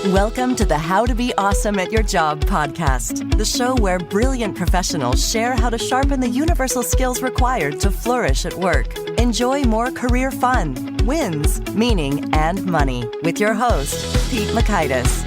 Welcome to the How to Be Awesome at Your Job podcast, the show where brilliant professionals share how to sharpen the universal skills required to flourish at work. Enjoy more career fun, wins, meaning, and money with your host, Pete Makaitis.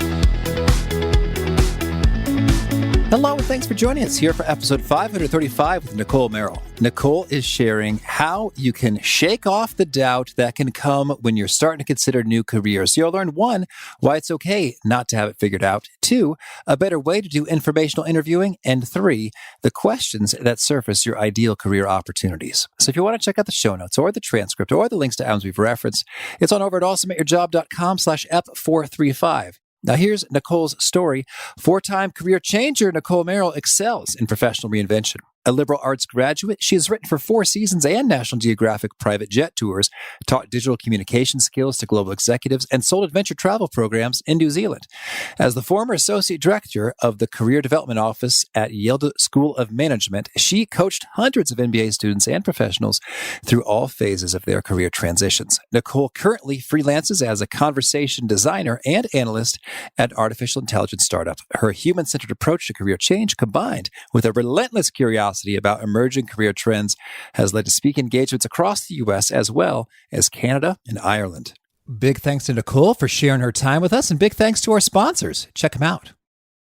Hello, and thanks for joining us here for episode 535 with Nicolle Merrill. Nicolle is sharing how you can shake off the doubt that can come when you're starting to consider new careers. You'll learn 1, why it's okay not to have it figured out, 2, a better way to do informational interviewing, and 3, the questions that surface your ideal career opportunities. So if you want to check out the show notes or the transcript or the links to items we've referenced, it's on over at awesomeatyourjob.com/ep435. Now here's Nicolle's story. 4-time career changer Nicolle Merrill excels in professional reinvention. A liberal arts graduate, she has written for 4 seasons and National Geographic private jet tours, taught digital communication skills to global executives, and sold adventure travel programs in New Zealand. As the former associate director of the Career Development Office at Yale School of Management, she coached hundreds of MBA students and professionals through all phases of their career transitions. Nicolle currently freelances as a conversation designer and analyst at artificial intelligence startup. Her human-centered approach to career change, combined with a relentless curiosity about emerging career trends, has led to speaking engagements across the U.S. as well as Canada and Ireland. Big thanks to Nicolle for sharing her time with us, and big thanks to our sponsors. Check them out.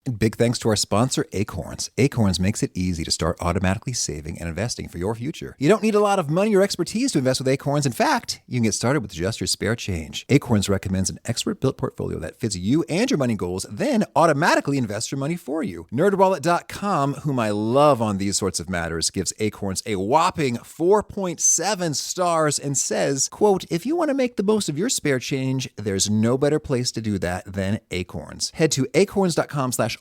And big thanks to our sponsor, Acorns. Acorns makes it easy to start automatically saving and investing for your future. You don't need a lot of money or expertise to invest with Acorns. In fact, you can get started with just your spare change. Acorns recommends an expert-built portfolio that fits you and your money goals, then automatically invests your money for you. NerdWallet.com, whom I love on these sorts of matters, gives Acorns a whopping 4.7 stars and says, quote, "If you want to make the most of your spare change, there's no better place to do that than Acorns. Head to acorns.com/awesome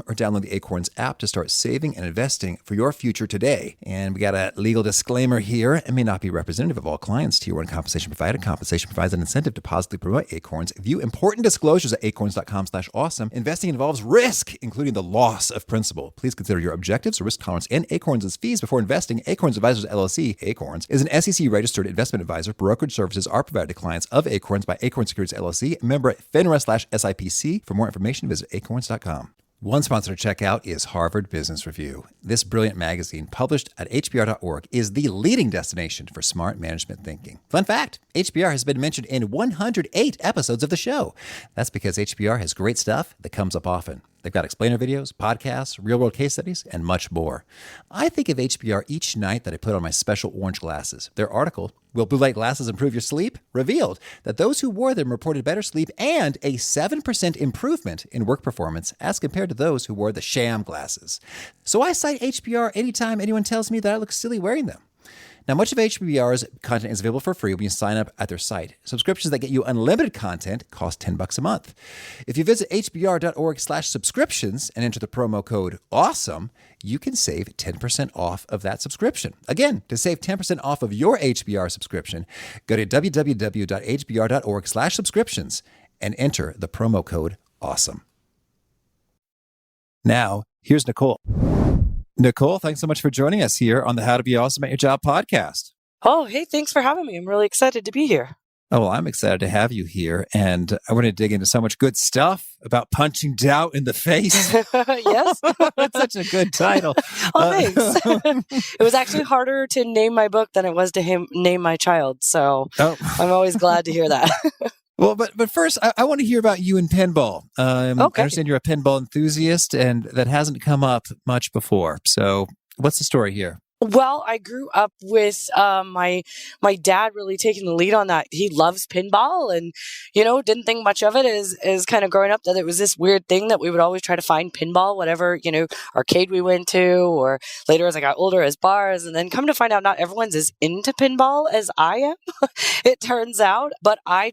or download the Acorns app to start saving and investing for your future today." And we got a legal disclaimer here. It may not be representative of all clients. Tier 1 compensation provided. Compensation provides an incentive to positively promote Acorns. View important disclosures at acorns.com/awesome. Investing involves risk, including the loss of principal. Please consider your objectives, risk tolerance, and Acorns' fees before investing. Acorns Advisors LLC, Acorns, is an SEC-registered investment advisor. Brokerage services are provided to clients of Acorns by Acorns Securities LLC, member FINRA/SIPC. For more information, visit acorns.com. One sponsor to check out is Harvard Business Review. This brilliant magazine, published at hbr.org, is the leading destination for smart management thinking. Fun fact, HBR has been mentioned in 108 episodes of the show. That's because HBR has great stuff that comes up often. They've got explainer videos, podcasts, real-world case studies, and much more. I think of HBR each night that I put on my special orange glasses. Their article, "Will Blue Light Glasses Improve Your Sleep?" revealed that those who wore them reported better sleep and a 7% improvement in work performance as compared to those who wore the sham glasses. So I cite HBR anytime anyone tells me that I look silly wearing them. Now, much of HBR's content is available for free when you sign up at their site. Subscriptions that get you unlimited content cost $10 a month. If you visit hbr.org/subscriptions and enter the promo code AWESOME, you can save 10% off of that subscription. Again, to save 10% off of your HBR subscription, go to www.hbr.org/subscriptions and enter the promo code AWESOME. Now, here's Nicolle. Nicolle, thanks so much for joining us here on the How to Be Awesome at Your Job podcast. Oh, hey, thanks for having me. I'm really excited to be here. Oh, well, I'm excited to have you here. And I want to dig into so much good stuff about punching doubt in the face. Yes. That's such a good title. Oh, thanks. It was actually harder to name my book than it was to name my child. So I'm always glad to hear that. Well, but first, I want to hear about you in pinball. Okay. I understand you're a pinball enthusiast, and that hasn't come up much before. So what's the story here? Well, I grew up with my dad really taking the lead on that. He loves pinball and, didn't think much of it as kind of growing up that it was this weird thing that we would always try to find pinball, whatever, arcade we went to, or later as I got older as bars. And then come to find out not everyone's as into pinball as I am, it turns out. But I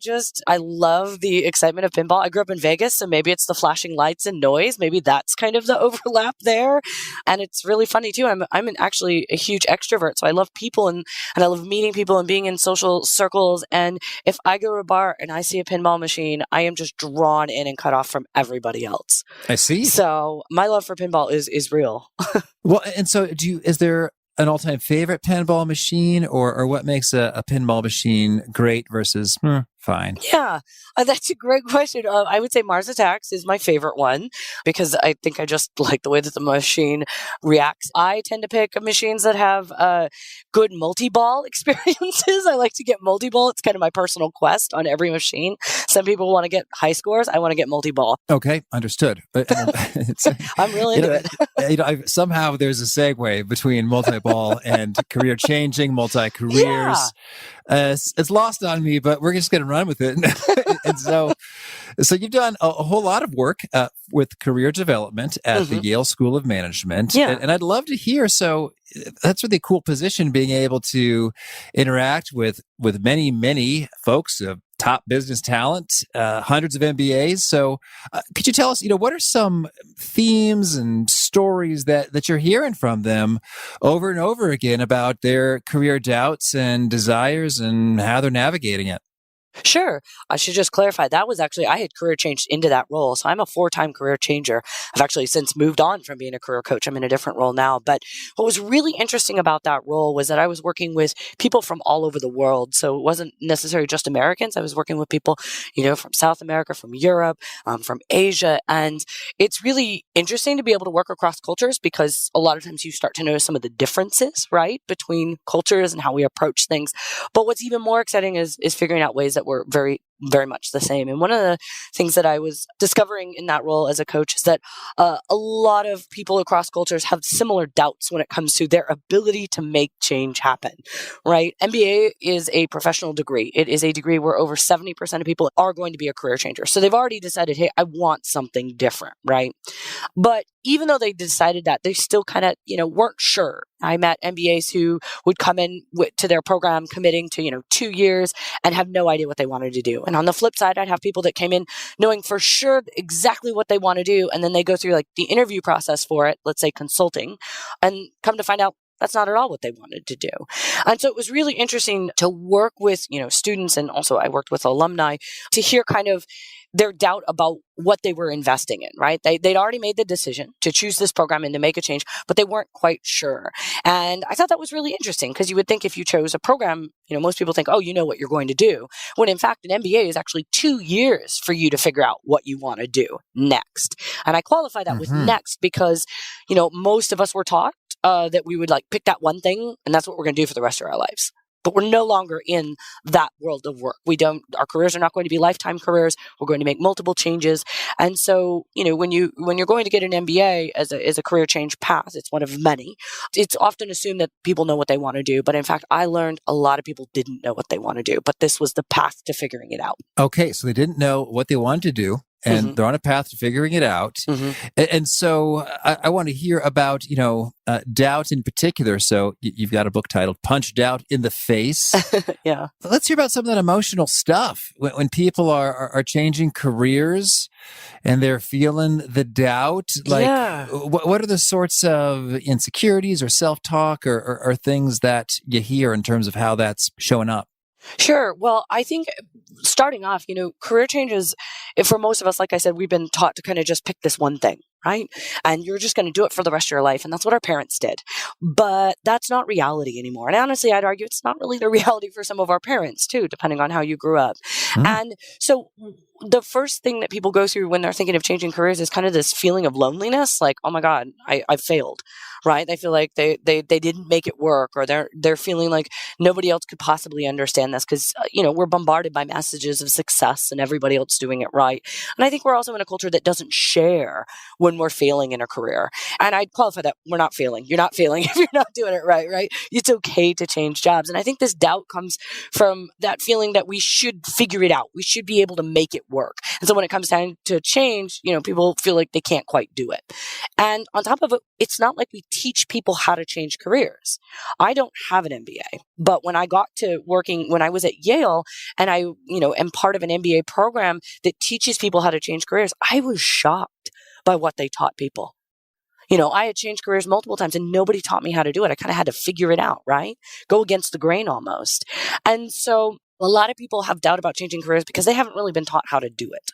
love the excitement of pinball. I grew up in Vegas, so maybe it's the flashing lights and noise. Maybe that's kind of the overlap there. And it's really funny too. I'm actually a huge extrovert. So I love people and I love meeting people and being in social circles. And if I go to a bar and I see a pinball machine, I am just drawn in and cut off from everybody else. I see. So my love for pinball is real. Well, and so is there an all-time favorite pinball machine, or what makes a pinball machine great versus fine? Yeah, that's a great question. I would say Mars Attacks is my favorite one because I think I just like the way that the machine reacts. I tend to pick machines that have good multi-ball experiences. I like to get multi-ball. It's kind of my personal quest on every machine. Some people want to get high scores. I want to get multi-ball. Okay, understood. I'm really into it. Somehow there's a segue between multi-ball and career-changing, multi-careers. Yeah. It's lost on me, but we're just going to run with it. And so you've done a whole lot of work with career development at the Yale School of Management. Yeah. And I'd love to hear. So that's a really cool position, being able to interact with many, many folks of top business talent, hundreds of MBAs. So could you tell us, what are some themes and stories that you're hearing from them over and over again about their career doubts and desires and how they're navigating it? Sure. I should just clarify. That was actually, I had career changed into that role. So I'm a 4-time career changer. I've actually since moved on from being a career coach. I'm in a different role now. But what was really interesting about that role was that I was working with people from all over the world. So it wasn't necessarily just Americans. I was working with people, from South America, from Europe, from Asia. And it's really interesting to be able to work across cultures because a lot of times you start to notice some of the differences, right, between cultures and how we approach things. But what's even more exciting is figuring out ways that were very, very much the same. And one of the things that I was discovering in that role as a coach is that a lot of people across cultures have similar doubts when it comes to their ability to make change happen, right? MBA is a professional degree. It is a degree where over 70% of people are going to be a career changer. So they've already decided, hey, I want something different, right? But even though they decided that, they still kind of, weren't sure. I met MBAs who would come in to their program committing to, 2 years and have no idea what they wanted to do. And on the flip side, I'd have people that came in knowing for sure exactly what they want to do. And then they go through like the interview process for it, let's say consulting, and come to find out that's not at all what they wanted to do. And so it was really interesting to work with, students, and also I worked with alumni to hear kind of their doubt about what they were investing in, right? They'd already made the decision to choose this program and to make a change, but they weren't quite sure. And I thought that was really interesting because you would think if you chose a program, most people think, oh, you know what you're going to do. When in fact, an MBA is actually 2 years for you to figure out what you want to do next. And I qualify that with next because, most of us were taught that we would pick that one thing and that's what we're going to do for the rest of our lives. But we're no longer in that world of work. Our careers are not going to be lifetime careers. We're going to make multiple changes. And so, when you're going to get an MBA as a career change path, it's one of many. It's often assumed that people know what they want to do. But in fact, I learned a lot of people didn't know what they want to do, but this was the path to figuring it out. Okay. So they didn't know what they wanted to do. And they're on a path to figuring it out. And so I want to hear about, doubt in particular. So you've got a book titled Punch Doubt in the Face. Yeah. Let's hear about some of that emotional stuff. When people are changing careers and they're feeling the doubt, what are the sorts of insecurities or self-talk or things that you hear in terms of how that's showing up? Sure. Well, I think starting off, career changes, for most of us, like I said, we've been taught to kind of just pick this one thing, right? And you're just going to do it for the rest of your life. And that's what our parents did. But that's not reality anymore. And honestly, I'd argue it's not really the reality for some of our parents too, depending on how you grew up. And so the first thing that people go through when they're thinking of changing careers is kind of this feeling of loneliness. Like, oh my God, I failed, right? They feel like they didn't make it work, or they're feeling like nobody else could possibly understand this because, we're bombarded by messages of success and everybody else doing it right. And I think we're also in a culture that doesn't share when we're failing in a career. And I'd qualify that we're not failing. You're not failing if you're not doing it right? It's okay to change jobs. And I think this doubt comes from that feeling that we should figure it out. We should be able to make it work. And so when it comes time to change, people feel like they can't quite do it. And on top of it, it's not like we teach people how to change careers. I don't have an MBA, but when I got to working, when I was at Yale and I, am part of an MBA program that teaches people how to change careers, I was shocked by what they taught people. I had changed careers multiple times and nobody taught me how to do it. I kind of had to figure it out, right? Go against the grain almost. And so a lot of people have doubt about changing careers because they haven't really been taught how to do it.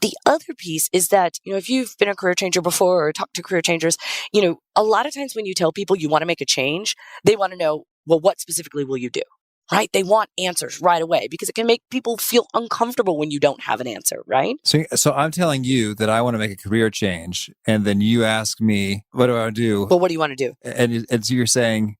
The other piece is that, if you've been a career changer before or talked to career changers, a lot of times when you tell people you want to make a change, they want to know, well, what specifically will you do? right? They want answers right away because it can make people feel uncomfortable when you don't have an answer, right? So I'm telling you that I want to make a career change, and then you ask me, what do I do? Well, what do you want to do? And so you're saying,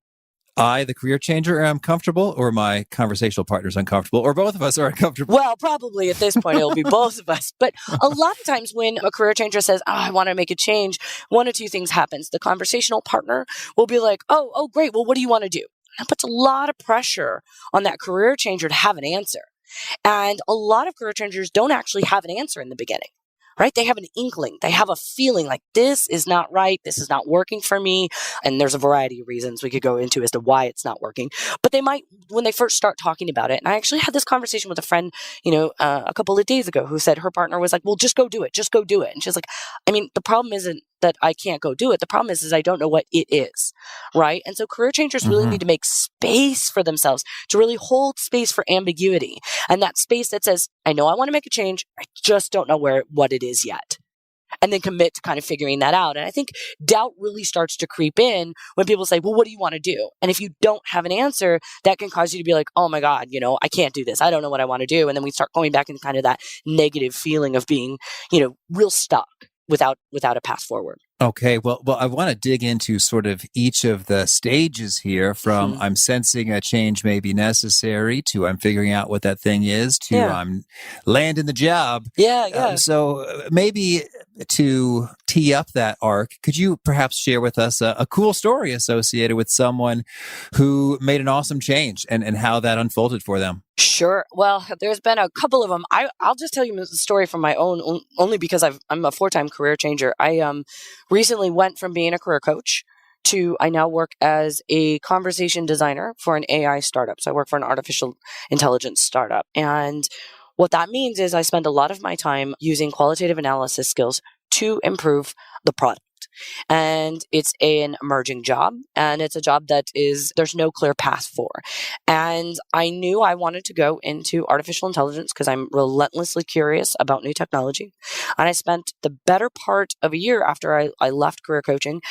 I, the career changer, am comfortable, or my conversational partner's uncomfortable, or both of us are uncomfortable? Well, probably at this point, it'll be both of us. But a lot of times when a career changer says, I want to make a change, one of two things happens. The conversational partner will be like, oh, great. Well, what do you want to do? That puts a lot of pressure on that career changer to have an answer. And a lot of career changers don't actually have an answer in the beginning, right? They have an inkling. They have a feeling like this is not right. This is not working for me. And there's a variety of reasons we could go into as to why it's not working. But they might, when they first start talking about it, and I actually had this conversation with a friend, a couple of days ago who said her partner was like, well, just go do it. Just go do it. And she's like, I mean, the problem isn't that I can't go do it. The problem is I don't know what it is, right? And so career changers really need to make space for themselves, to really hold space for ambiguity. And that space that says, I know I want to make a change. I just don't know what it is yet. And then commit to kind of figuring that out. And I think doubt really starts to creep in when people say, well, what do you want to do? And if you don't have an answer, that can cause you to be like, oh my God, I can't do this. I don't know what I want to do. And then we start going back into kind of that negative feeling of being, real stuck without a path forward. Okay, well, I want to dig into sort of each of the stages here, from I'm sensing a change may be necessary, to I'm figuring out what that thing is, to I'm landing the job. Yeah. So maybe to tee up that arc, could you perhaps share with us a cool story associated with someone who made an awesome change and how that unfolded for them? Sure. Well, there's been a couple of them. I'll just tell you the story from my own, only because I'm a 4-time career changer. I recently went from being a career coach to I now work as a conversation designer for an AI startup. So I work for an artificial intelligence startup. And what that means is I spend a lot of my time using qualitative analysis skills to improve the product. And it's an emerging job, and it's a job that there's no clear path for. And I knew I wanted to go into artificial intelligence because I'm relentlessly curious about new technology. And I spent the better part of a year after I left career coaching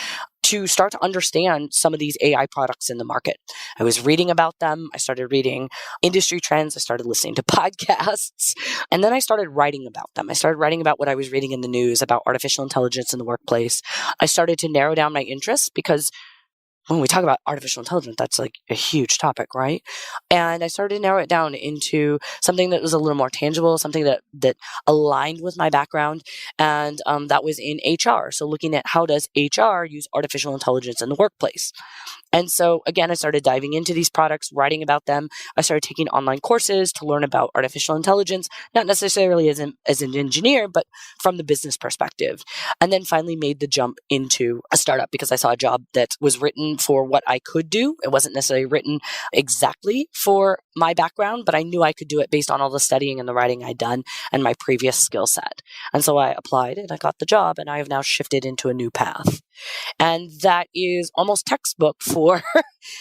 to start to understand some of these AI products in the market. I was reading about them. I started reading industry trends. I started listening to podcasts. And then I started writing about them. I started writing about what I was reading in the news about artificial intelligence in the workplace. I started to narrow down my interests because when we talk about artificial intelligence, that's like a huge topic, right? And I started to narrow it down into something that was a little more tangible, something that aligned with my background. And that was in HR. So looking at how does HR use artificial intelligence in the workplace? And so, again, I started diving into these products, writing about them. I started taking online courses to learn about artificial intelligence, not necessarily as an engineer, but from the business perspective. And then finally made the jump into a startup because I saw a job that was written for what I could do. It wasn't necessarily written exactly for my background, but I knew I could do it based on all the studying and the writing I'd done and my previous skill set. And so I applied and I got the job, and I have now shifted into a new path. And that is almost textbook for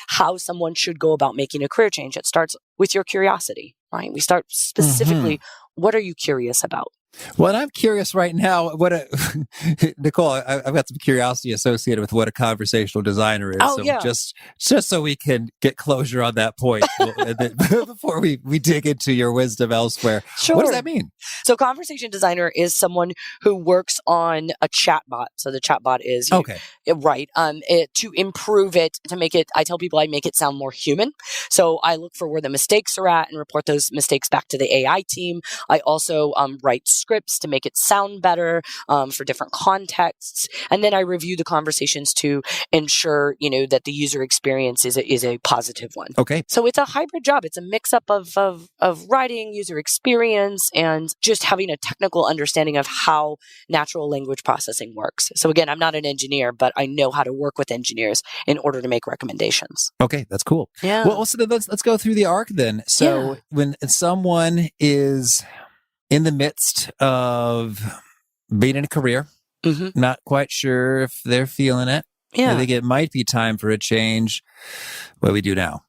how someone should go about making a career change. It starts with your curiosity, right? We start specifically, what are you curious about? Well, and I'm curious right now, Nicolle, I've got some curiosity associated with what a conversational designer is. Oh, so yeah. just so we can get closure on that point before we dig into your wisdom elsewhere. Sure. What does that mean? So conversation designer is someone who works on a chatbot. So the chatbot is, right, to improve it, to make it, I tell people I make it sound more human. So I look for where the mistakes are at and report those mistakes back to the AI team. I also write scripts to make it sound better for different contexts. And then I review the conversations to ensure, that the user experience is a positive one. Okay. So it's a hybrid job. It's a mix up of writing, user experience, and just having a technical understanding of how natural language processing works. So again, I'm not an engineer, but I know how to work with engineers in order to make recommendations. Okay, that's cool. Yeah. Well, so let's go through the arc then. So when someone is in the midst of being in a career, not quite sure if they're feeling it, I think it might be time for a change. What do we do now?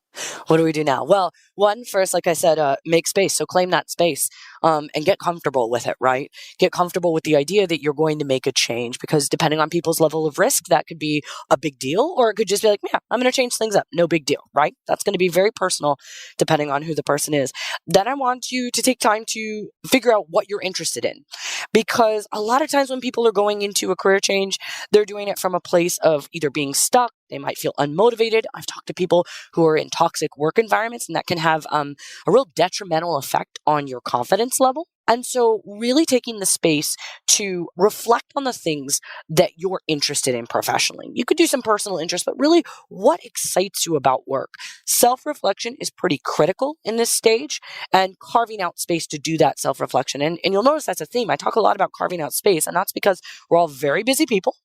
What do we do now? Well, one, first, like I said, make space. So claim that space and get comfortable with it, right? Get comfortable with the idea that you're going to make a change because depending on people's level of risk, that could be a big deal or it could just be like, yeah, I'm going to change things up. No big deal, right? That's going to be very personal depending on who the person is. Then I want you to take time to figure out what you're interested in because a lot of times when people are going into a career change, they're doing it from a place of either being stuck, they might feel unmotivated. I've talked to people who are in toxic work environments, and that can have a real detrimental effect on your confidence level. And so really taking the space to reflect on the things that you're interested in professionally. You could do some personal interest, but really what excites you about work? Self-reflection is pretty critical in this stage and carving out space to do that self-reflection. And you'll notice that's a theme. I talk a lot about carving out space, and that's because we're all very busy people.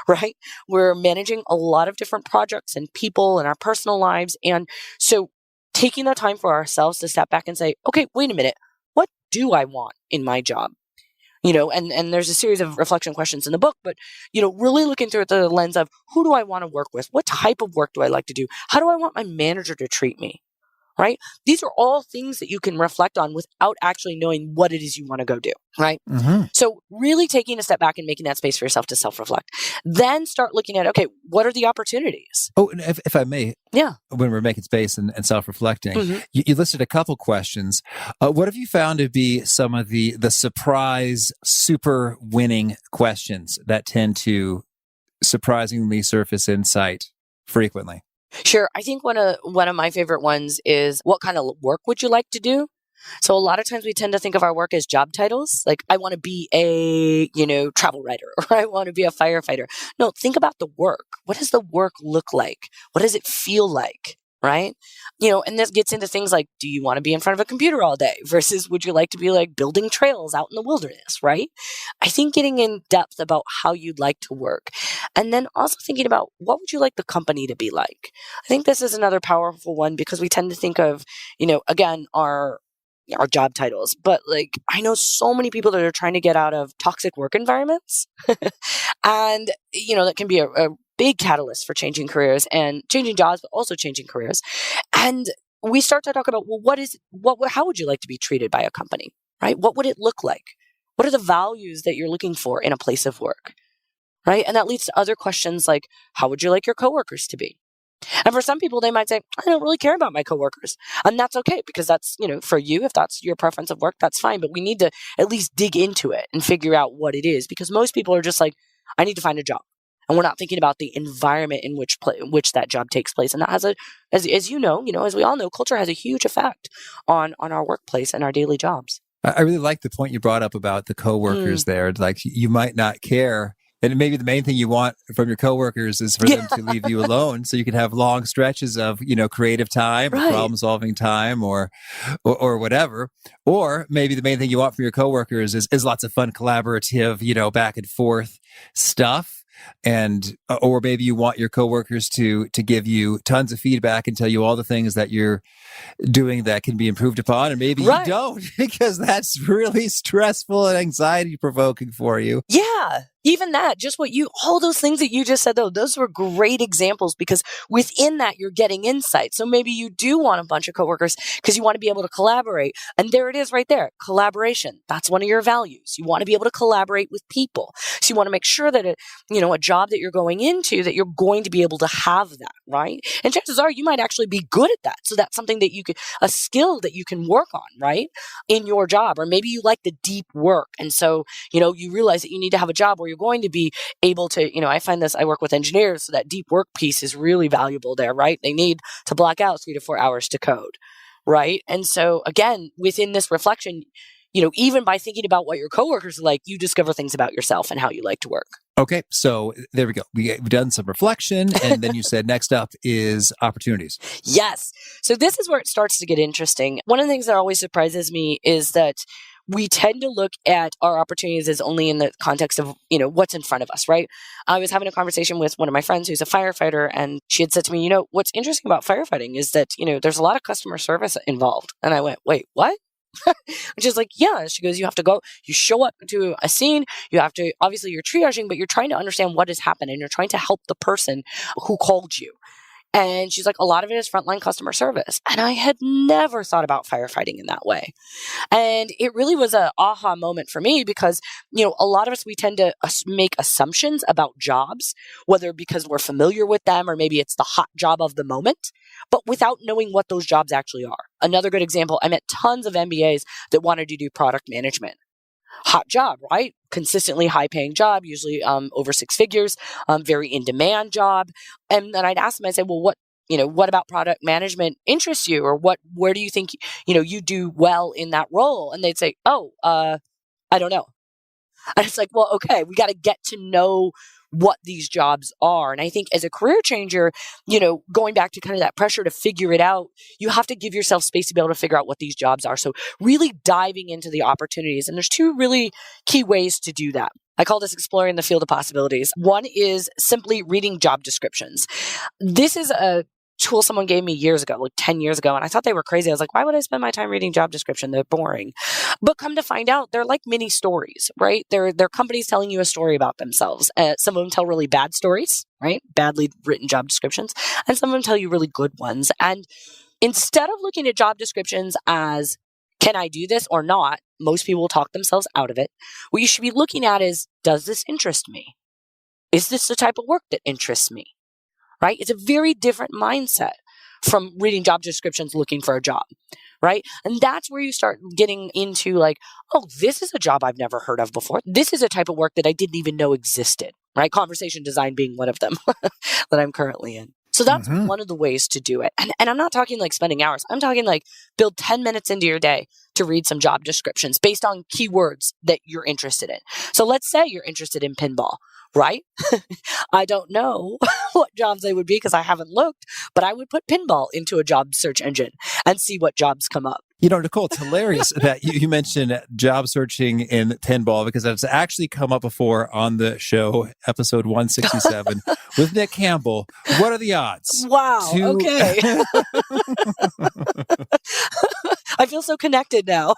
Right? We're managing a lot of different projects and people in our personal lives. And so taking the time for ourselves to step back and say, okay, wait a minute, what do I want in my job? And there's a series of reflection questions in the book, but, really looking through the lens of who do I want to work with? What type of work do I like to do? How do I want my manager to treat me? Right? These are all things that you can reflect on without actually knowing what it is you want to go do. Right? Mm-hmm. So really taking a step back and making that space for yourself to self-reflect. Then start looking at, okay, what are the opportunities? Oh, and if I may, yeah, when we're making space and self-reflecting, mm-hmm. you listed a couple questions. What have you found to be some of the surprise, super winning questions that tend to surprisingly surface insight frequently? Sure. I think one of my favorite ones is what kind of work would you like to do? So a lot of times we tend to think of our work as job titles. Like I want to be a, travel writer or I want to be a firefighter. No, think about the work. What does the work look like? What does it feel like? Right? And this gets into things like, do you want to be in front of a computer all day versus would you like to be like building trails out in the wilderness? Right? I think getting in depth about how you'd like to work and then also thinking about what would you like the company to be like? I think this is another powerful one because we tend to think of, again, our job titles, but like I know so many people that are trying to get out of toxic work environments and, that can be a big catalyst for changing careers and changing jobs, but also changing careers. And we start to talk about, well, how would you like to be treated by a company, right? What would it look like? What are the values that you're looking for in a place of work, right? And that leads to other questions like, how would you like your coworkers to be? And for some people, they might say, I don't really care about my coworkers. And that's okay because that's, for you, if that's your preference of work, that's fine. But we need to at least dig into it and figure out what it is because most people are just like, I need to find a job. And we're not thinking about the environment in which that job takes place. And that has as we all know, culture has a huge effect on our workplace and our daily jobs. I really like the point you brought up about the coworkers there. Like you might not care. And maybe the main thing you want from your coworkers is for them to leave you alone so you can have long stretches of, creative time or problem solving time or whatever. Or maybe the main thing you want from your coworkers is lots of fun, collaborative, back and forth stuff. And, or maybe you want your coworkers to give you tons of feedback and tell you all the things that you're doing that can be improved upon. And maybe you don't because that's really stressful and anxiety provoking for you. Yeah. Even that, all those things that you just said, though, those were great examples because within that, you're getting insight. So maybe you do want a bunch of coworkers because you want to be able to collaborate. And there it is right there. Collaboration. That's one of your values. You want to be able to collaborate with people. So you want to make sure that, a job that you're going into, that you're going to be able to have that, right? And chances are you might actually be good at that. So that's something that a skill that you can work on, right? In your job. Or maybe you like the deep work. And so, you realize that you need to have a job where you're going to be able to, I find this, I work with engineers, so that deep work piece is really valuable there, right? They need to block out 3 to 4 hours to code, right? And so again, within this reflection, even by thinking about what your coworkers are like, you discover things about yourself and how you like to work. Okay, so there we go. We've done some reflection, and then you said next up is opportunities. Yes. So this is where it starts to get interesting. One of the things that always surprises me is that we tend to look at our opportunities as only in the context of, what's in front of us, right? I was having a conversation with one of my friends who's a firefighter, and she had said to me, what's interesting about firefighting is that, there's a lot of customer service involved. And I went, wait, what? She's like, yeah. She goes, you have to go, you show up to a scene, you have to, obviously you're triaging, but you're trying to understand what has happened and you're trying to help the person who called you. And she's like, a lot of it is frontline customer service. And I had never thought about firefighting in that way. And it really was a aha moment for me because, a lot of us, we tend to make assumptions about jobs, whether because we're familiar with them or maybe it's the hot job of the moment, but without knowing what those jobs actually are. Another good example, I met tons of MBAs that wanted to do product management. Hot job, right? Consistently high paying job, usually over six figures, very in demand job. And then I'd ask them, I say, well, what about product management interests you? Or where do you think, you do well in that role? And they'd say, I don't know. And it's like, well, okay, we got to get to know what these jobs are. And I think as a career changer, going back to kind of that pressure to figure it out, you have to give yourself space to be able to figure out what these jobs are. So really diving into the opportunities. And there's two really key ways to do that. I call this exploring the field of possibilities. One is simply reading job descriptions. This is a tool someone gave me years ago, like 10 years ago. And I thought they were crazy. I was like, why would I spend my time reading job description? They're boring. But come to find out, they're like mini stories, right? They're companies telling you a story about themselves. Some of them tell really bad stories, right? Badly written job descriptions. And some of them tell you really good ones. And instead of looking at job descriptions as, can I do this or not? Most people will talk themselves out of it. What you should be looking at is, does this interest me? Is this the type of work that interests me? Right? It's a very different mindset from reading job descriptions looking for a job, right? And that's where you start getting into like, oh, this is a job I've never heard of before. This is a type of work that I didn't even know existed, right? Conversation design being one of them that I'm currently in. So that's one of the ways to do it. And I'm not talking like spending hours. I'm talking like build 10 minutes into your day to read some job descriptions based on keywords that you're interested in. So let's say you're interested in pinball, right? I don't know what jobs they would be because I haven't looked, but I would put pinball into a job search engine and see what jobs come up. Nicolle, it's hilarious that you mentioned job searching in pinball because it's actually come up before on the show, episode 167, with Nick Campbell. What are the odds? Wow. Okay. I feel so connected now.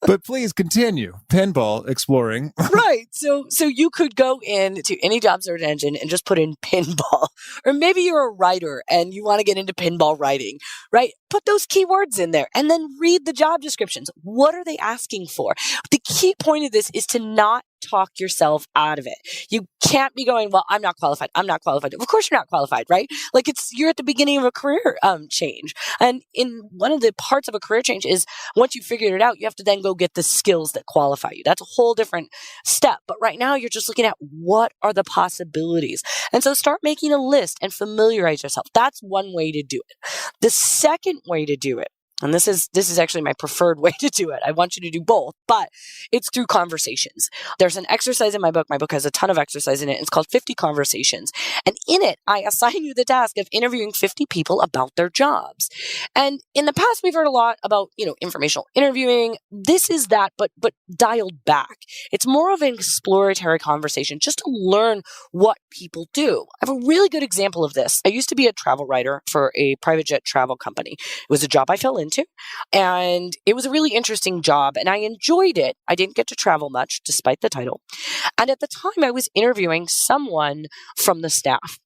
But please continue. Pinball exploring. Right. So you could go into any job search engine and just put in pinball. Or maybe you're a writer and you want to get into pinball writing, right? Put those keywords in there and then read the job descriptions. What are they asking for? The key point of this is to not talk yourself out of it. You can't be going, well, I'm not qualified. I'm not qualified. Of course you're not qualified, right? Like you're at the beginning of a career change. And in one of the parts of a career change is once you figured it out, you have to then go get the skills that qualify you. That's a whole different step. But right now you're just looking at what are the possibilities. And so start making a list and familiarize yourself. That's one way to do it. The second way to do it, and this is actually my preferred way to do it. I want you to do both, but it's through conversations. There's an exercise in my book. My book has a ton of exercise in it. It's called 50 Conversations. And in it, I assign you the task of interviewing 50 people about their jobs. And in the past, we've heard a lot about, informational interviewing. This is that, but dialed back. It's more of an exploratory conversation just to learn what people do. I have a really good example of this. I used to be a travel writer for a private jet travel company. It was a job I fell into, and it was a really interesting job, and I enjoyed it. I didn't get to travel much, despite the title. And at the time, I was interviewing someone from the staff,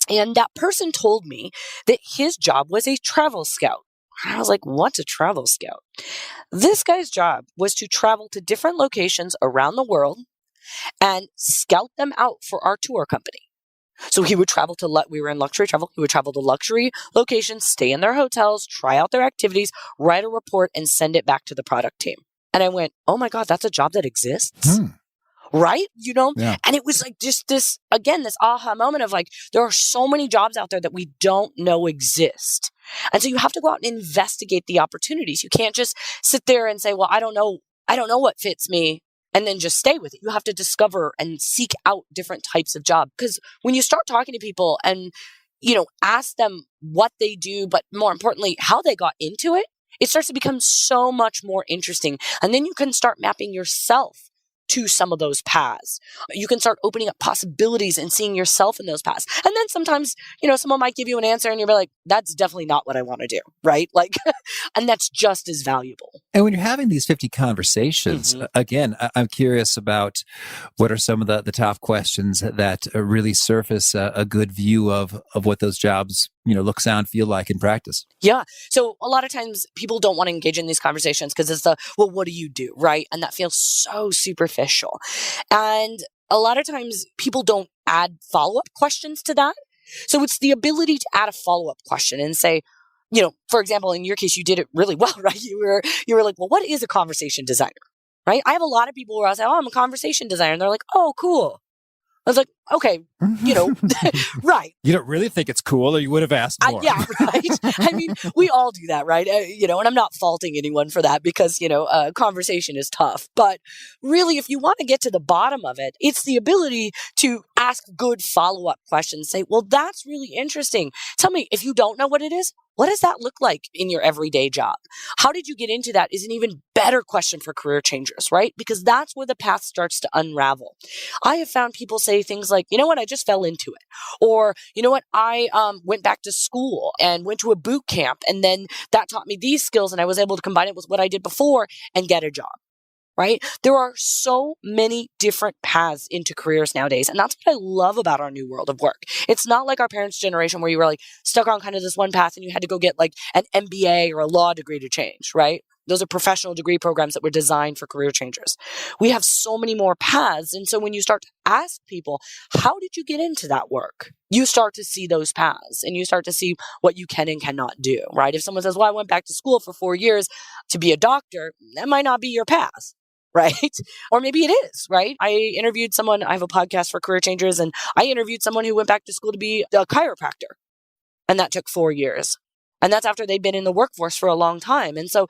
and that person told me that his job was a travel scout. And I was like, what's a travel scout? This guy's job was to travel to different locations around the world and scout them out for our tour company. So he would travel to, we were in luxury travel. He would travel to luxury locations, stay in their hotels, try out their activities, write a report, and send it back to the product team. And I went, oh my God, that's a job that exists. Right? Yeah. And it was like just this aha moment of like, there are so many jobs out there that we don't know exist. And so you have to go out and investigate the opportunities. You can't just sit there and say, well, I don't know what fits me, and then just stay with it. You have to discover and seek out different types of job. Because when you start talking to people and, ask them what they do, but more importantly, how they got into it, it starts to become so much more interesting. And then you can start mapping yourself to some of those paths. You can start opening up possibilities and seeing yourself in those paths. And then sometimes, someone might give you an answer and you're like, that's definitely not what I want to do, right? Like, and that's just as valuable. And when you're having these 50 conversations, again, I'm curious about what are some of the top questions that really surface a good view of what those jobs look, sound, feel like in practice? Yeah. So a lot of times people don't want to engage in these conversations because it's well, what do you do? Right. And that feels so superficial. And a lot of times people don't add follow-up questions to that. So it's the ability to add a follow-up question and say, for example, in your case, you did it really well, right? You were like, well, what is a conversation designer? Right. I have a lot of people where I say, oh, I'm a conversation designer. And they're like, oh, cool. I was like, okay, right. You don't really think it's cool, or you would have asked more. Yeah, right. I mean, we all do that, right? And I'm not faulting anyone for that because, conversation is tough. But really, if you want to get to the bottom of it, it's the ability to ask good follow-up questions. Say, well, that's really interesting. Tell me, if you don't know what it is, what does that look like in your everyday job? How did you get into that is an even better question for career changers, right? Because that's where the path starts to unravel. I have found people say things like, you know what, I just fell into it. Or, you know what, I went back to school and went to a boot camp, and then that taught me these skills, and I was able to combine it with what I did before and get a job. Right? There are so many different paths into careers nowadays. And that's what I love about our new world of work. It's not like our parents' generation where you were like stuck on kind of this one path and you had to go get like an MBA or a law degree to change, right? Those are professional degree programs that were designed for career changers. We have so many more paths. And so when you start to ask people, how did you get into that work? You start to see those paths and you start to see what you can and cannot do, right? If someone says, well, I went back to school for 4 years to be a doctor, that might not be your path. Right? Or maybe it is, right? I interviewed someone, I have a podcast for career changers, and I interviewed someone who went back to school to be a chiropractor. And that took 4 years. And that's after they'd been in the workforce for a long time. And so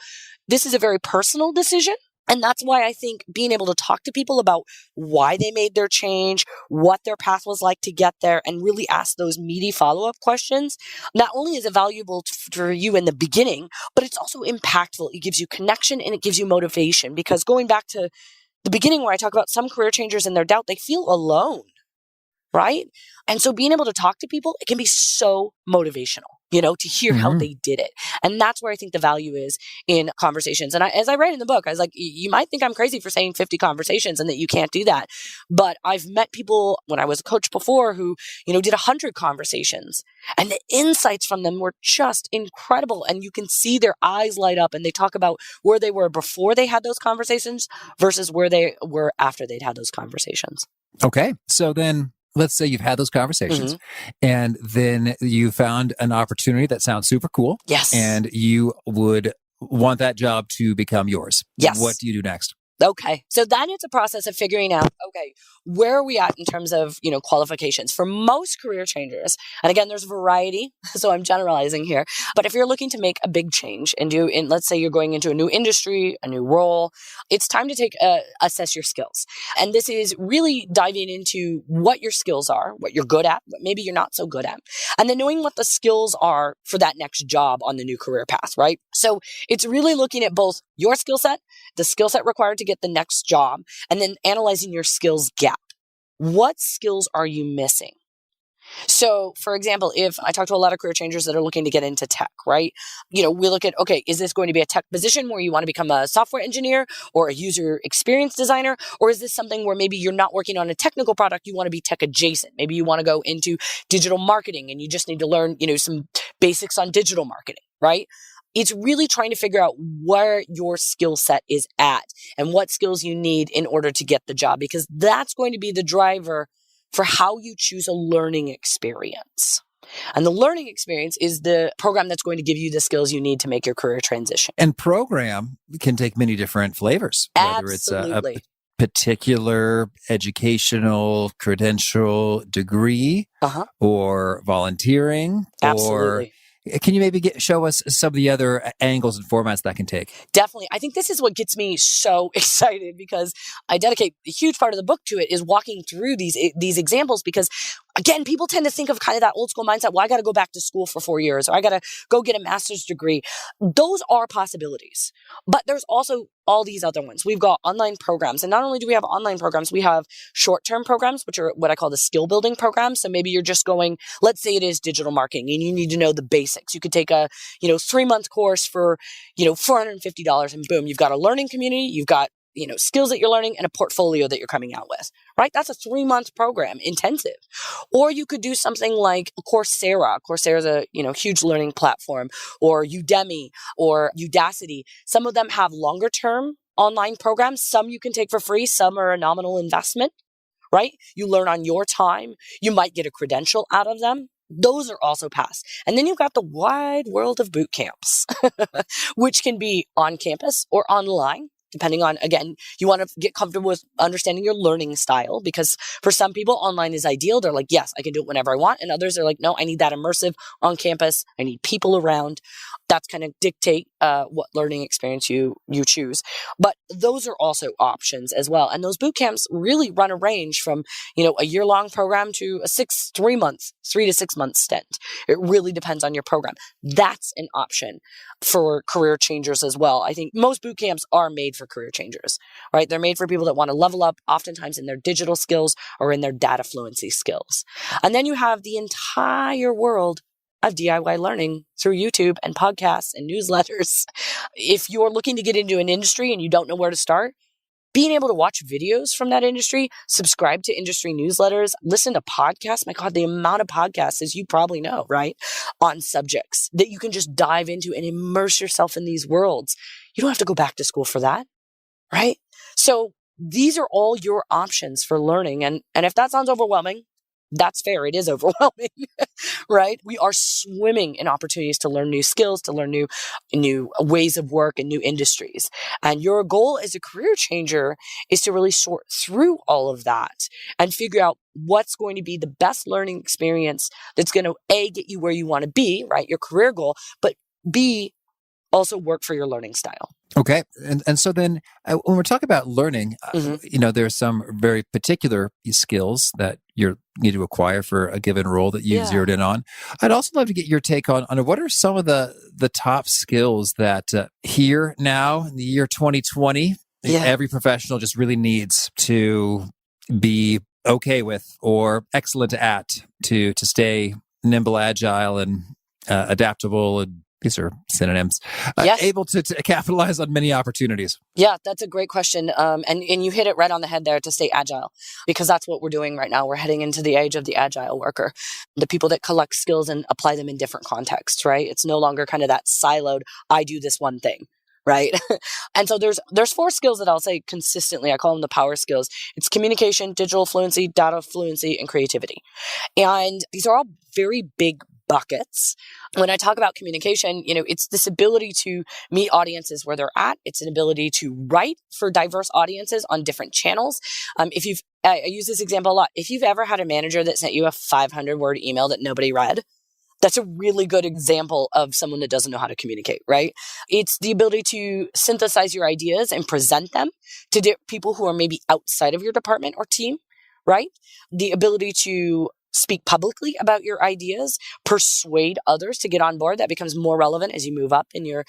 this is a very personal decision. And that's why I think being able to talk to people about why they made their change, what their path was like to get there, and really ask those meaty follow-up questions, not only is it valuable for you in the beginning, but it's also impactful. It gives you connection and it gives you motivation. Because going back to the beginning where I talk about some career changers and their doubt, they feel alone, right? And so being able to talk to people, it can be so motivational. To hear how they did it. And that's where I think the value is in conversations. And as I write in the book, I was like, you might think I'm crazy for saying 50 conversations and that you can't do that. But I've met people when I was a coach before who, did 100 conversations. And the insights from them were just incredible. And you can see their eyes light up and they talk about where they were before they had those conversations versus where they were after they'd had those conversations. Okay. So then let's say you've had those conversations and then you found an opportunity that sounds super cool. Yes. And you would want that job to become yours. Yes. What do you do next? Okay. So then it's a process of figuring out, okay, where are we at in terms of, qualifications for most career changers? And again, there's variety. So I'm generalizing here, but if you're looking to make a big change and let's say you're going into a new industry, a new role, it's time to assess your skills. And this is really diving into what your skills are, what you're good at, what maybe you're not so good at, and then knowing what the skills are for that next job on the new career path, right? So it's really looking at both your skill set, the skill set required to get the next job, and then analyzing your skills gap. What skills are you missing? So, for example, if I talk to a lot of career changers that are looking to get into tech, right? We look at, okay, is this going to be a tech position where you want to become a software engineer or a user experience designer? Or is this something where maybe you're not working on a technical product, you want to be tech adjacent? Maybe you want to go into digital marketing and you just need to learn, some basics on digital marketing, right? It's really trying to figure out where your skill set is at and what skills you need in order to get the job, because that's going to be the driver for how you choose a learning experience. And the learning experience is the program that's going to give you the skills you need to make your career transition. And program can take many different flavors, whether Absolutely. it's a particular educational credential degree or volunteering. Absolutely. Or can you maybe show us some of the other angles and formats that can take? Definitely. I think this is what gets me so excited, because I dedicate a huge part of the book to it, is walking through these examples, because again, people tend to think of kind of that old school mindset. Well, I got to go back to school for 4 years, or I got to go get a master's degree. Those are possibilities, but there's also all these other ones. We've got online programs. And not only do we have online programs, we have short-term programs, which are what I call the skill building programs. So maybe you're just going, let's say it is digital marketing and you need to know the basics. You could take a, 3-month course for, $450 and boom, you've got a learning community. You've got skills that you're learning and a portfolio that you're coming out with, right? That's a 3-month program, intensive. Or you could do something like Coursera. Coursera is a, huge learning platform, or Udemy or Udacity. Some of them have longer term online programs. Some you can take for free. Some are a nominal investment, right? You learn on your time. You might get a credential out of them. Those are also passed. And then you've got the wide world of boot camps, which can be on campus or online, depending on, again, you want to get comfortable with understanding your learning style, because for some people, online is ideal. They're like, yes, I can do it whenever I want. And others are like, no, I need that immersive on campus. I need people around. That's kind of dictate what learning experience you choose. But those are also options as well. And those boot camps really run a range from, a year-long program to a 3 to 6 month stint. It really depends on your program. That's an option for career changers as well. I think most boot camps are made for career changers, right? They're made for people that want to level up, oftentimes in their digital skills or in their data fluency skills. And then you have the entire world of DIY learning through YouTube and podcasts and newsletters. If you're looking to get into an industry and you don't know where to start, being able to watch videos from that industry, subscribe to industry newsletters, listen to podcasts. My God, the amount of podcasts, as you probably know, right, on subjects that you can just dive into and immerse yourself in these worlds. You don't have to go back to school for that, right? So these are all your options for learning. And if that sounds overwhelming, that's fair. It is overwhelming, right? We are swimming in opportunities to learn new skills, to learn new ways of work and new industries. And your goal as a career changer is to really sort through all of that and figure out what's going to be the best learning experience that's going to, A, get you where you want to be, right? Your career goal, but B, also work for your learning style. Okay. And so then when we're talking about learning, there's some very particular skills that you need to acquire for a given role that you zeroed in on. I'd also love to get your take on what are some of the top skills that here now in the year 2020, every professional just really needs to be okay with or excellent at to stay nimble, agile, and adaptable, and these are synonyms. Able to capitalize on many opportunities. Yeah, that's a great question. And you hit it right on the head there, to stay agile, because that's what we're doing right now. We're heading into the age of the agile worker, the people that collect skills and apply them in different contexts, right? It's no longer kind of that siloed, I do this one thing, right? And so there's 4 skills that I'll say consistently. I call them the power skills. It's communication, digital fluency, data fluency, and creativity. And these are all very big buckets. When I talk about communication, it's this ability to meet audiences where they're at. It's an ability to write for diverse audiences on different channels. I use this example a lot. If you've ever had a manager that sent you a 500-word email that nobody read, that's a really good example of someone that doesn't know how to communicate, right? It's the ability to synthesize your ideas and present them to people who are maybe outside of your department or team, right? The ability to speak publicly about your ideas, persuade others to get on board. That becomes more relevant as you move up into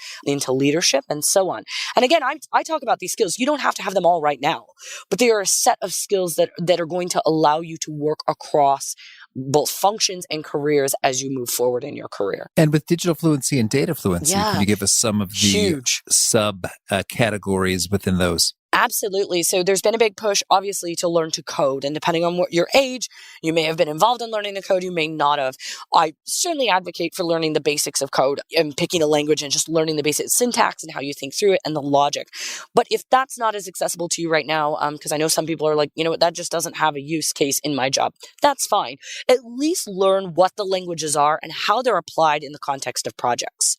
leadership and so on. And again, I talk about these skills. You don't have to have them all right now, but they are a set of skills that are going to allow you to work across both functions and careers as you move forward in your career. And with digital fluency and data fluency, can you give us some of the huge sub categories within those? Absolutely. So there's been a big push, obviously, to learn to code. And depending on what your age, you may have been involved in learning the code, you may not have. I certainly advocate for learning the basics of code and picking a language and just learning the basic syntax and how you think through it and the logic. But if that's not as accessible to you right now, because I know some people are like, that just doesn't have a use case in my job. That's fine. At least learn what the languages are and how they're applied in the context of projects.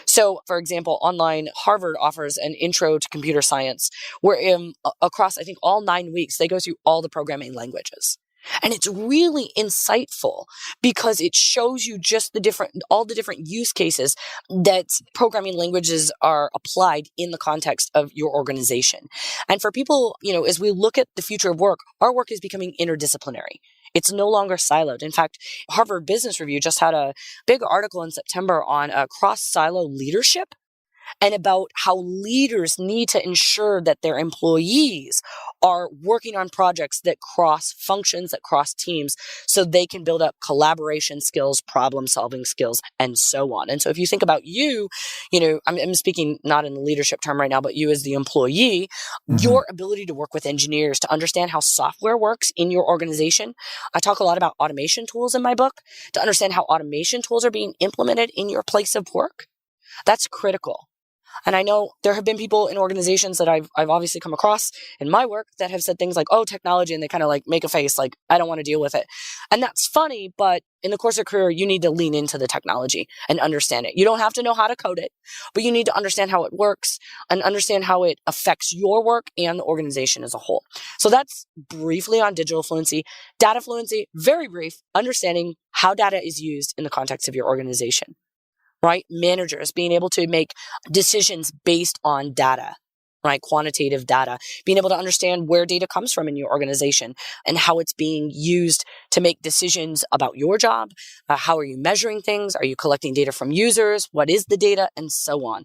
So, for example, online, Harvard offers an intro to computer science where across, I think, all 9 weeks, they go through all the programming languages. And it's really insightful because it shows you just all the different use cases that programming languages are applied in the context of your organization. And for people, as we look at the future of work, our work is becoming interdisciplinary. It's no longer siloed. In fact, Harvard Business Review just had a big article in September on cross-silo leadership. and about how leaders need to ensure that their employees are working on projects that cross functions, that cross teams, so they can build up collaboration skills, problem solving skills, and so on. And so if you think about I'm speaking not in the leadership term right now, but you as the employee, your ability to work with engineers, to understand how software works in your organization. I talk a lot about automation tools in my book, to understand how automation tools are being implemented in your place of work. That's critical. And I know there have been people in organizations that I've obviously come across in my work that have said things like, oh, technology, and they kind of like make a face like, I don't want to deal with it. And that's funny, but in the course of career, you need to lean into the technology and understand it. You don't have to know how to code it, but you need to understand how it works and understand how it affects your work and the organization as a whole. So that's briefly on digital fluency. Data fluency, very brief, understanding how data is used in the context of your organization. Right? Managers being able to make decisions based on data, right? Quantitative data, being able to understand where data comes from in your organization and how it's being used to make decisions about your job. How are you measuring things? Are you collecting data from users? What is the data? And so on.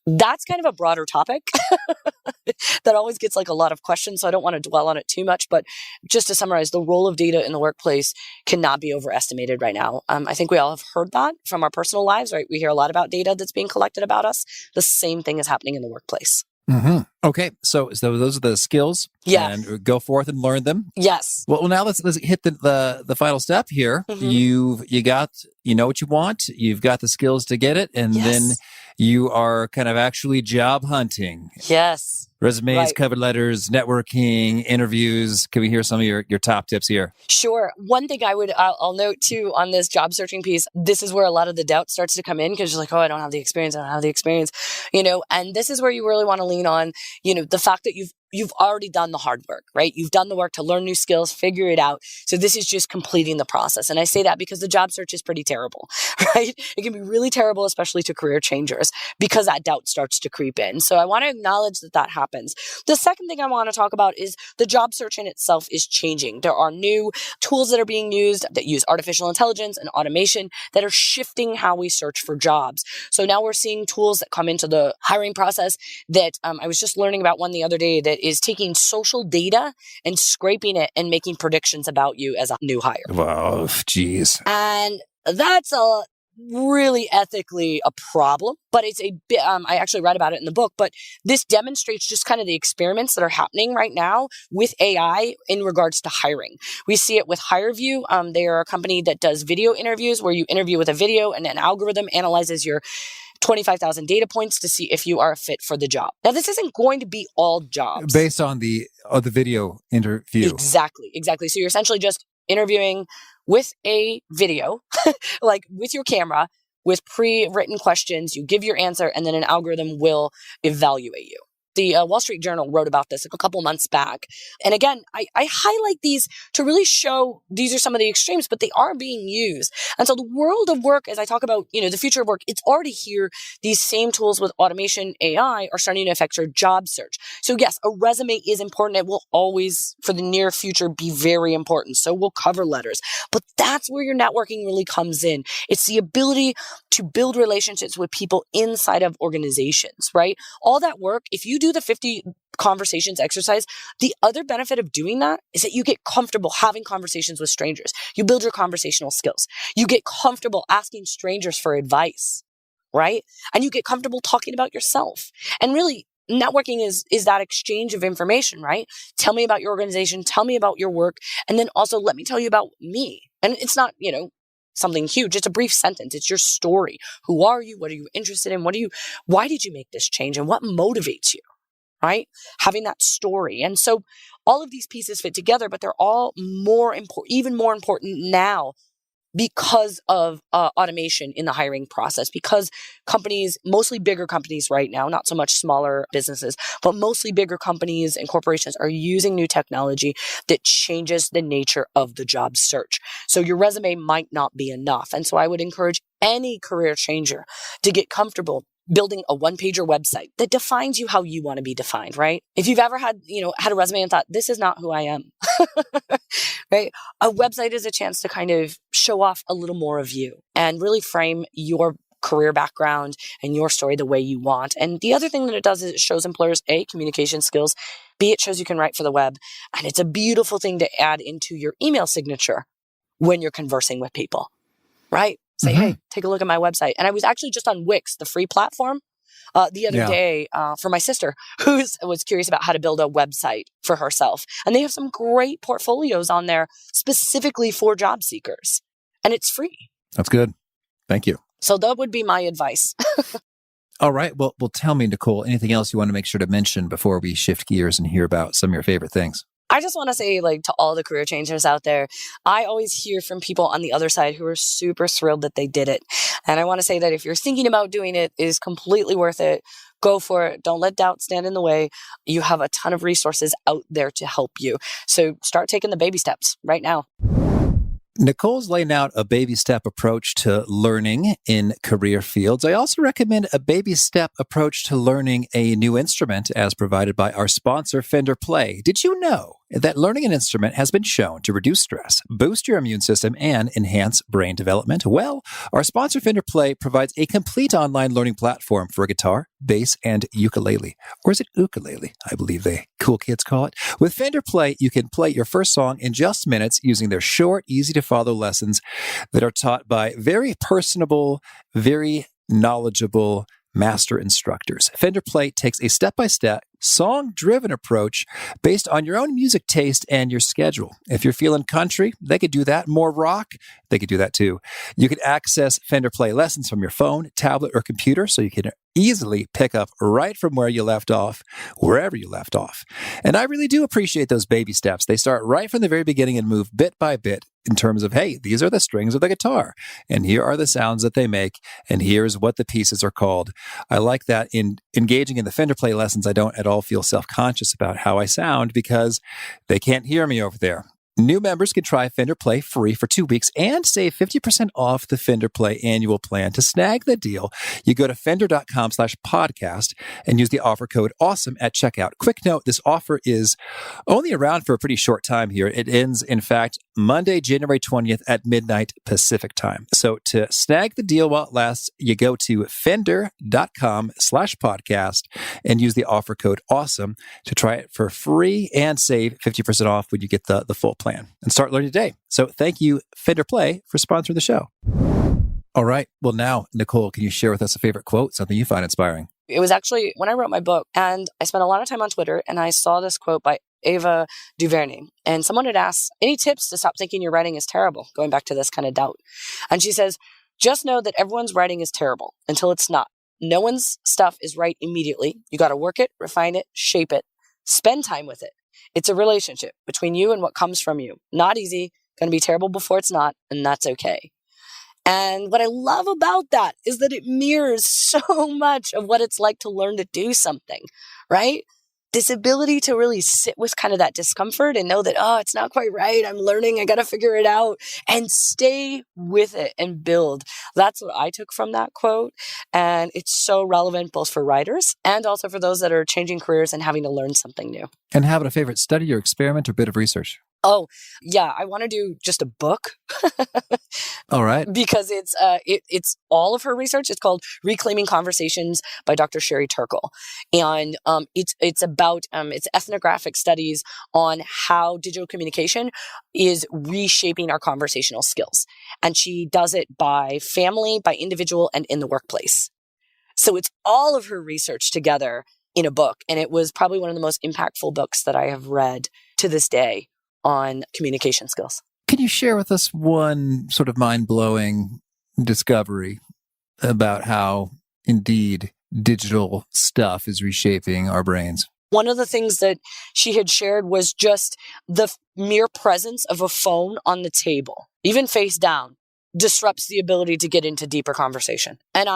That's kind of a broader topic that always gets like a lot of questions. So I don't want to dwell on it too much, but just to summarize, the role of data in the workplace cannot be overestimated right now. I think we all have heard that from our personal lives, right? We hear a lot about data that's being collected about us. The same thing is happening in the workplace. Okay, so those are the skills. Yeah, and go forth and learn them. Yes. Well, now let's hit the final step here. You know what you want. You've got the skills to get it, and then you are kind of actually job hunting. Yes. Resumes, right. cover letters, networking, interviews. Can we hear some of your top tips here? Sure. One thing I'll note too on this job searching piece, this is where a lot of the doubt starts to come in because you're like, oh, I don't have the experience. And this is where you really want to lean on, the fact that you've already done the hard work, right? You've done the work to learn new skills, figure it out. So this is just completing the process. And I say that because the job search is pretty terrible, right? It can be really terrible, especially to career changers, because that doubt starts to creep in. So I want to acknowledge that happens. The second thing I want to talk about is the job search in itself is changing. There are new tools that are being used that use artificial intelligence and automation that are shifting how we search for jobs. So now we're seeing tools that come into the hiring process that I was just learning about one the other day that is taking social data and scraping it and making predictions about you as a new hire. Wow, geez. And that's a really ethically a problem, but it's a bit, I actually read about it in the book, but this demonstrates just kind of the experiments that are happening right now with AI in regards to hiring. We see it with HireVue. They are a company that does video interviews where you interview with a video and an algorithm analyzes your 25,000 data points to see if you are a fit for the job. Now, this isn't going to be all jobs. Based on the video interview. Exactly. So you're essentially just interviewing with a video, like with your camera, with pre-written questions. You give your answer, and then an algorithm will evaluate you. The Wall Street Journal wrote about this a couple months back. And again, I highlight these to really show these are some of the extremes, but they are being used. And so the world of work, as I talk about, the future of work, it's already here. These same tools with automation, AI are starting to affect your job search. So yes, a resume is important. It will always, for the near future, be very important. So will cover letters. But that's where your networking really comes in. It's the ability to build relationships with people inside of organizations, right? All that work, if you do the 50 conversations exercise, the other benefit of doing that is that you get comfortable having conversations with strangers. You build your conversational skills. You get comfortable asking strangers for advice, right? And you get comfortable talking about yourself. And really, networking is that exchange of information, right? Tell me about your organization. Tell me about your work. And then also let me tell you about me. And it's not, something huge. It's a brief sentence. It's your story. Who are you? What are you interested in? Why did you make this change? And what motivates you? Right? Having that story. And so all of these pieces fit together, but they're all even more important now because of automation in the hiring process, because companies, mostly bigger companies right now, not so much smaller businesses, but mostly bigger companies and corporations are using new technology that changes the nature of the job search. So your resume might not be enough. And so I would encourage any career changer to get comfortable building a one-pager website that defines you how you want to be defined, right? If you've ever had a resume and thought, this is not who I am, right? A website is a chance to kind of show off a little more of you and really frame your career background and your story the way you want. And the other thing that it does is it shows employers, A, communication skills, B, it shows you can write for the web. And it's a beautiful thing to add into your email signature when you're conversing with people, right? Say, hey, take a look at my website. And I was actually just on Wix, the free platform, the other day for my sister who was curious about how to build a website for herself. And they have some great portfolios on there specifically for job seekers. And it's free. That's good. Thank you. So that would be my advice. All right. Well, tell me, Nicolle, anything else you want to make sure to mention before we shift gears and hear about some of your favorite things? I just want to say, to all the career changers out there, I always hear from people on the other side who are super thrilled that they did it. And I want to say that if you're thinking about doing it, it is completely worth it. Go for it. Don't let doubt stand in the way. You have a ton of resources out there to help you. So start taking the baby steps right now. Nicolle's laying out a baby step approach to learning in career fields. I also recommend a baby step approach to learning a new instrument as provided by our sponsor, Fender Play. Did you know that learning an instrument has been shown to reduce stress, boost your immune system, and enhance brain development? Well, our sponsor, Fender Play, provides a complete online learning platform for guitar, bass, and ukulele. Or is it ukulele? I believe the cool kids call it. With Fender Play, you can play your first song in just minutes using their short, easy-to-follow lessons that are taught by very personable, very knowledgeable master instructors. Fender Play takes a step-by-step, song-driven approach based on your own music taste and your schedule. If you're feeling country, they could do that. More rock, they could do that too. You can access Fender Play lessons from your phone, tablet, or computer, so you can easily pick up right from where you left off, wherever you left off. And I really do appreciate those baby steps. They start right from the very beginning and move bit by bit in terms of, hey, these are the strings of the guitar, and here are the sounds that they make, and here's what the pieces are called. I like that in engaging in the Fender Play lessons, I don't at all feel self-conscious about how I sound because they can't hear me over there. New members can try Fender Play free for 2 weeks and save 50% off the Fender Play annual plan. To snag the deal, you go to fender.com/podcast and use the offer code AWESOME at checkout. Quick note, this offer is only around for a pretty short time here. It ends, in fact, Monday, January 20th at midnight Pacific time. So to snag the deal while it lasts, you go to fender.com/podcast and use the offer code AWESOME to try it for free and save 50% off when you get the full plan and start learning today. So thank you, Fender Play, for sponsoring the show. All right. Well, now, Nicolle, can you share with us a favorite quote, something you find inspiring? It was actually when I wrote my book, and I spent a lot of time on Twitter, and I saw this quote by Ava DuVernay. And someone had asked, any tips to stop thinking your writing is terrible? Going back to this kind of doubt. And she says, just know that everyone's writing is terrible until it's not. No one's stuff is right immediately. You got to work it, refine it, shape it, spend time with it. It's a relationship between you and what comes from you. Not easy, going to be terrible before it's not, and that's okay. And what I love about that is that it mirrors so much of what it's like to learn to do something, right? This ability to really sit with kind of that discomfort and know that, oh, it's not quite right. I'm learning. I got to figure it out and stay with it and build. That's what I took from that quote. And it's so relevant both for writers and also for those that are changing careers and having to learn something new. And having a favorite study or experiment or bit of research? Oh, yeah. I want to do just a book. All right. Because it's all of her research. It's called Reclaiming Conversations by Dr. Sherry Turkle. And it's about it's ethnographic studies on how digital communication is reshaping our conversational skills. And she does it by family, by individual, and in the workplace. So it's all of her research together in a book. And it was probably one of the most impactful books that I have read to this day on communication skills. Can you share with us one sort of mind-blowing discovery about how, indeed, digital stuff is reshaping our brains? One of the things that she had shared was just the mere presence of a phone on the table, even face down, disrupts the ability to get into deeper conversation. And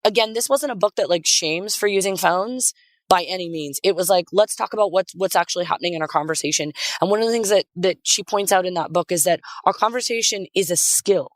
again, this wasn't a book that shames for using phones by any means. It was let's talk about what's actually happening in our conversation. And one of the things that she points out in that book is that our conversation is a skill.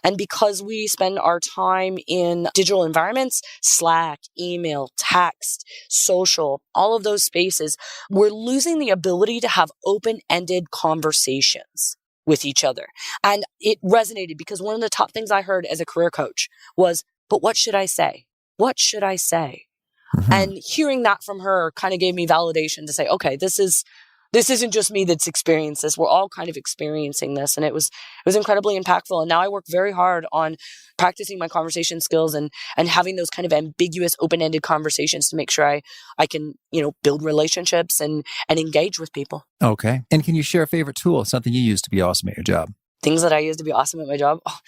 And because we spend our time in digital environments, Slack, email, text, social, all of those spaces, we're losing the ability to have open-ended conversations with each other. And it resonated because one of the top things I heard as a career coach was but what should I say? What should I say? Mm-hmm. And hearing that from her kind of gave me validation to say, okay, this isn't just me that's experienced this. We're all kind of experiencing this. And it was incredibly impactful. And now I work very hard on practicing my conversation skills and having those kind of ambiguous, open-ended conversations to make sure I can, build relationships and engage with people. Okay. And can you share a favorite tool, something you use to be awesome at your job? Things that I use to be awesome at my job. Oh.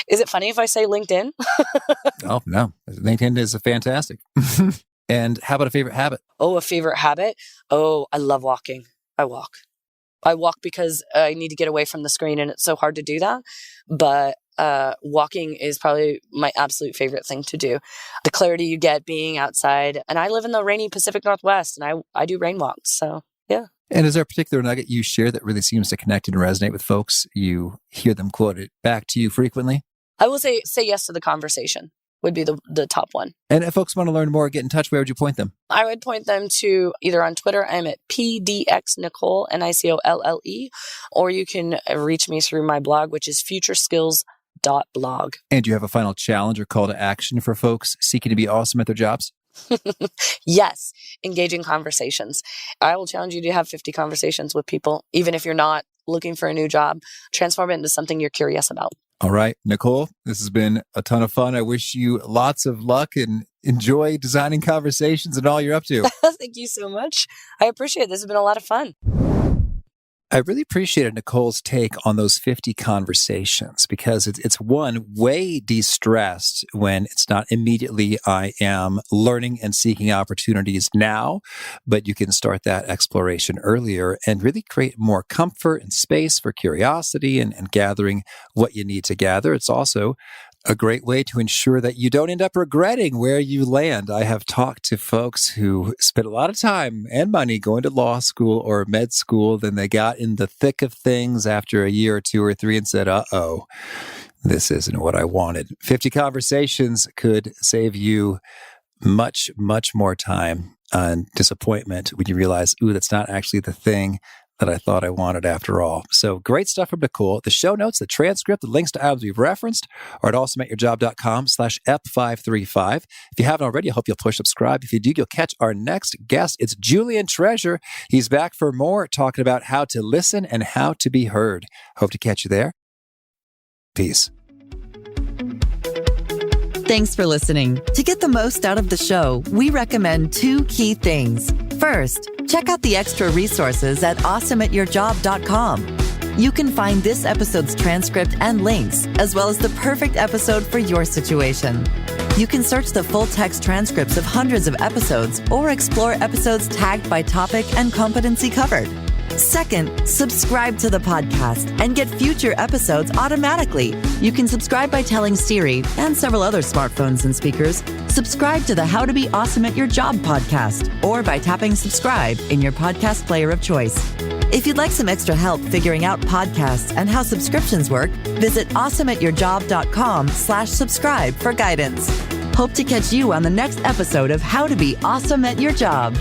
Is it funny if I say LinkedIn? Oh, no. LinkedIn is fantastic. And how about a favorite habit? Oh, a favorite habit? Oh, I love walking. I walk because I need to get away from the screen and it's so hard to do that. But walking is probably my absolute favorite thing to do. The clarity you get being outside. And I live in the rainy Pacific Northwest and I do rain walks. So, yeah. And is there a particular nugget you share that really seems to connect and resonate with folks? You hear them quote it back to you frequently? I will say yes to the conversation would be the top one. And if folks want to learn more, get in touch, where would you point them? I would point them to either on Twitter, I'm at PDX Nicolle, or you can reach me through my blog, which is futureskills.blog. And do you have a final challenge or call to action for folks seeking to be awesome at their jobs? Yes, engaging conversations. I will challenge you to have 50 conversations with people, even if you're not looking for a new job. Transform it into something you're curious about. All right, Nicolle, this has been a ton of fun. I wish you lots of luck and enjoy designing conversations and all you're up to. Thank you so much. I appreciate it. This has been a lot of fun. I really appreciated Nicolle's take on those 50 conversations because it's one, way de-stressed when it's not immediately I am learning and seeking opportunities now, but you can start that exploration earlier and really create more comfort and space for curiosity and gathering what you need to gather. It's also a great way to ensure that you don't end up regretting where you land. I have talked to folks who spent a lot of time and money going to law school or med school, then they got in the thick of things after a year or two or three and said, uh-oh, this isn't what I wanted. 50 conversations could save you much, much more time and disappointment when you realize, ooh, that's not actually the thing that I thought I wanted after all. So great stuff from Nicolle. The show notes, the transcript, the links to items we've referenced are at awesomeatyourjob.com/EP535. If you haven't already, I hope you'll push subscribe. If you do, you'll catch our next guest. It's Julian Treasure. He's back for more, talking about how to listen and how to be heard. Hope to catch you there. Peace. Thanks for listening. To get the most out of the show, we recommend 2 key things. First, check out the extra resources at awesomeatyourjob.com. You can find this episode's transcript and links, as well as the perfect episode for your situation. You can search the full-text transcripts of hundreds of episodes or explore episodes tagged by topic and competency covered. Second, subscribe to the podcast and get future episodes automatically. You can subscribe by telling Siri and several other smartphones and speakers, subscribe to the How to Be Awesome at Your Job podcast, or by tapping subscribe in your podcast player of choice. If you'd like some extra help figuring out podcasts and how subscriptions work, visit awesomeatyourjob.com/subscribe for guidance. Hope to catch you on the next episode of How to Be Awesome at Your Job.